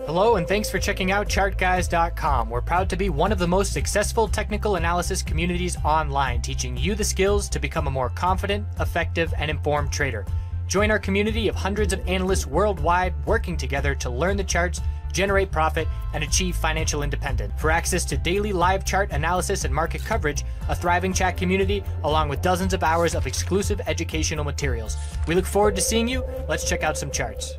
Hello and thanks for checking out ChartGuys.com. We're proud to be one of the most successful technical analysis communities online, teaching you the skills to become a more confident, effective, and informed trader. Join our community of hundreds of analysts worldwide working together to learn the charts, generate profit, and achieve financial independence. For access to daily live chart analysis and market coverage, a thriving chat community, along with dozens of hours of exclusive educational materials. We look forward to seeing you. Let's check out some charts.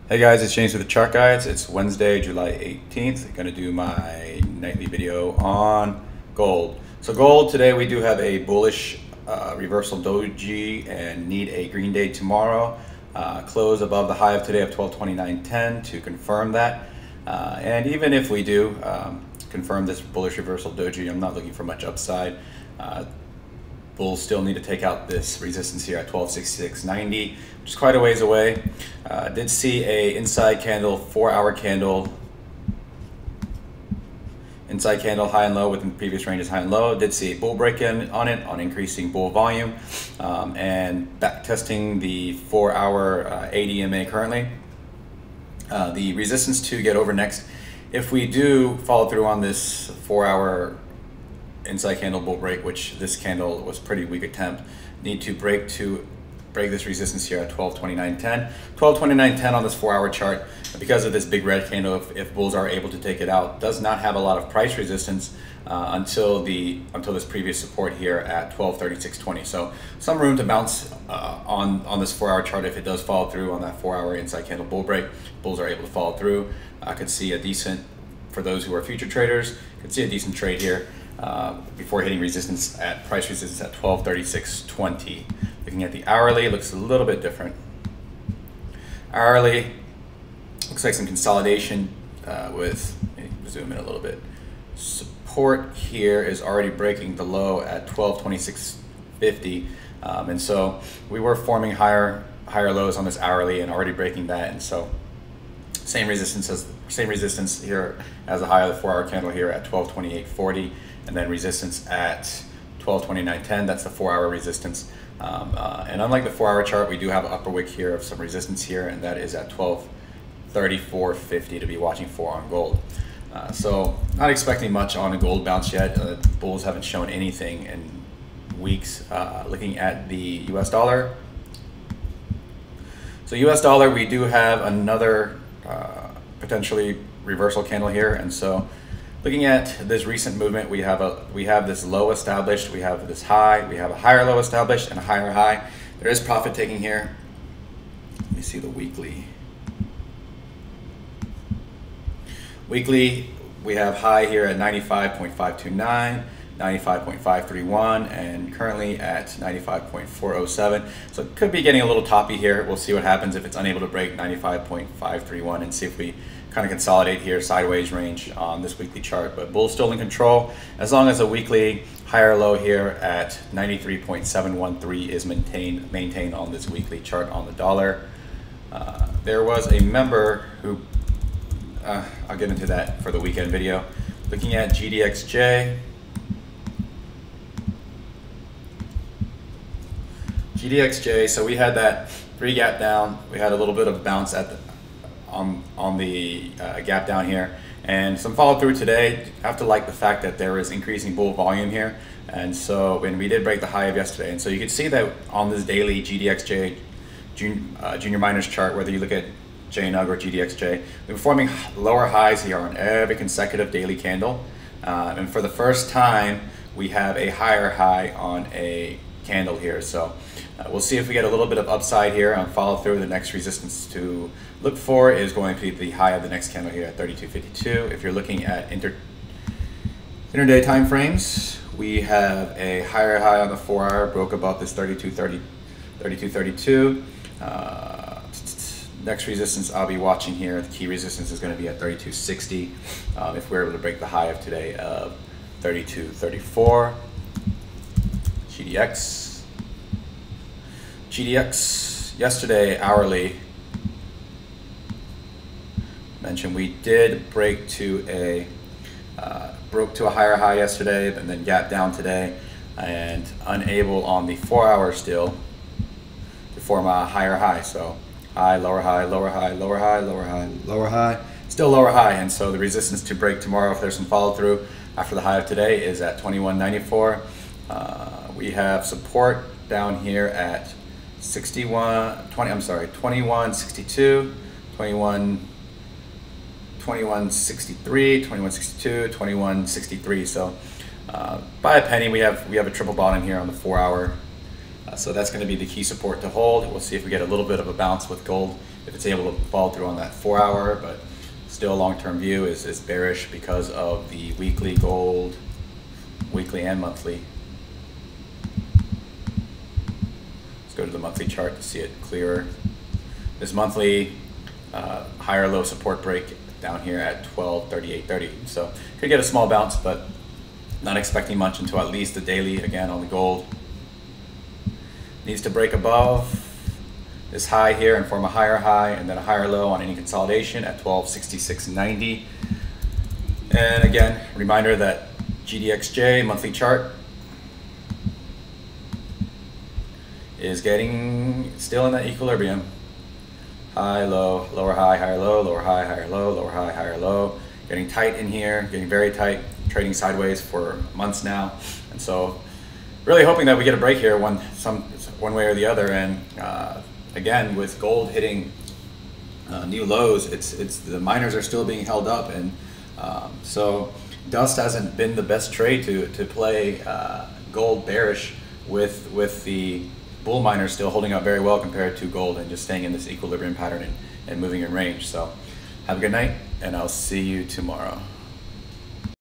Hey guys, it's James with the Chart Guys. It's Wednesday, July 18th. I'm going to do my nightly video on gold. So gold, today we do have a bullish reversal doji and need a green day tomorrow. Close above the high of today of 1229.10 to confirm that. And even if we do confirm this bullish reversal doji, I'm not looking for much upside. Bulls still need to take out this resistance here at 1266.90, which is quite a ways away. Did see a inside candle, 4-hour candle, inside candle high and low within the previous ranges high and low. Did see a bull break in on it on increasing bull volume, and back testing the 4-hour ADMA currently. The resistance to get over next, if we do follow through on this 4-hour inside candle bull break, which this candle was pretty weak attempt, need to break this resistance here at 1229.10. 1229.10 on this 4-hour chart, because of this big red candle, if bulls are able to take it out, does not have a lot of price resistance until this previous support here at 1236.20. So some room to bounce on this 4-hour chart if it does follow through on that 4-hour inside candle bull break. Bulls are able to follow through. I could see a decent, for those who are future traders, could see a decent trade here before hitting resistance at price resistance at 1236.20. Looking at the hourly, it looks a little bit different. Hourly looks like some consolidation with, let me zoom in a little bit. Support here is already breaking the low at 1226.50, and so we were forming higher lows on this hourly and already breaking that, and so same resistance here as the high of the 4-hour candle here at 1228.40, and then resistance at 1229.10. That's the 4-hour resistance. And unlike the 4-hour chart, we do have an upper wick here of some resistance here, and that is at 1234.50 to be watching for on gold. So not expecting much on a gold bounce yet. Bulls haven't shown anything in weeks. Looking at the US dollar. So US dollar, we do have another potentially reversal candle here, and so looking at this recent movement, we have this low established, we have this high, we have a higher low established and a higher high. There is profit taking here. Let me see the weekly. Weekly, we have high here at 95.529, 95.531, and currently at 95.407. So it could be getting a little toppy here. We'll see what happens if it's unable to break 95.531 and see if we kind of consolidate here, sideways range on this weekly chart. But bulls still in control as long as a weekly higher low here at 93.713 is maintained on this weekly chart on the dollar. There was a member who, I'll get into that for the weekend video. Looking at GDXJ. GDXJ, so we had that 3 gap down. We had a little bit of bounce at the on the gap down here, and some follow through today. Have to like the fact that there is increasing bull volume here, and so when we did break the high of yesterday, and so you can see that on this daily GDXJ junior miners chart, whether you look at JNUG or GDXJ, we're forming lower highs here on every consecutive daily candle, and for the first time we have a higher high on a candle here. So we'll see if we get a little bit of upside here on follow through. The next resistance to look for is going to be the high of the next candle here at 32.52. If you're looking at interday time frames, we have a higher high on the 4-hour, broke above this 32.32. Next resistance I'll be watching here, the key resistance is going to be at 32.60 if we're able to break the high of today of 32.34. GDX yesterday hourly, mentioned we did break to a higher high yesterday and then gap down today, and unable on the 4-hour still to form a higher high. So high, lower high, lower high, lower high, lower high, lower high, still lower high. And so the resistance to break tomorrow, if there's some follow through after the high of today, is at 21.94. We have support down here at 21.62, 21.63, 21.62, 21.63. So by a penny, we have a triple bottom here on the 4 hour. So that's going to be the key support to hold. We'll see if we get a little bit of a bounce with gold, if it's able to follow through on that 4 hour, but still long-term view is bearish because of the weekly gold, weekly and monthly. Let's go to the monthly chart to see it clearer. This monthly higher low support break down here at 12.3830. So could get a small bounce, but not expecting much until at least the daily again on the gold. Needs to break above this high here and form a higher high and then a higher low on any consolidation at 1266.90. And again, reminder that GDXJ monthly chart is getting still in that equilibrium. High, low, lower high, higher low, lower high, higher low, lower high, higher low. Getting tight in here, getting very tight, trading sideways for months now. And so really hoping that we get a break here one way or the other. And again, with gold hitting new lows, it's the miners are still being held up, and so dust hasn't been the best trade to play gold bearish with the bull miners still holding up very well compared to gold and just staying in this equilibrium pattern and moving in range. So have a good night, and I'll see you tomorrow.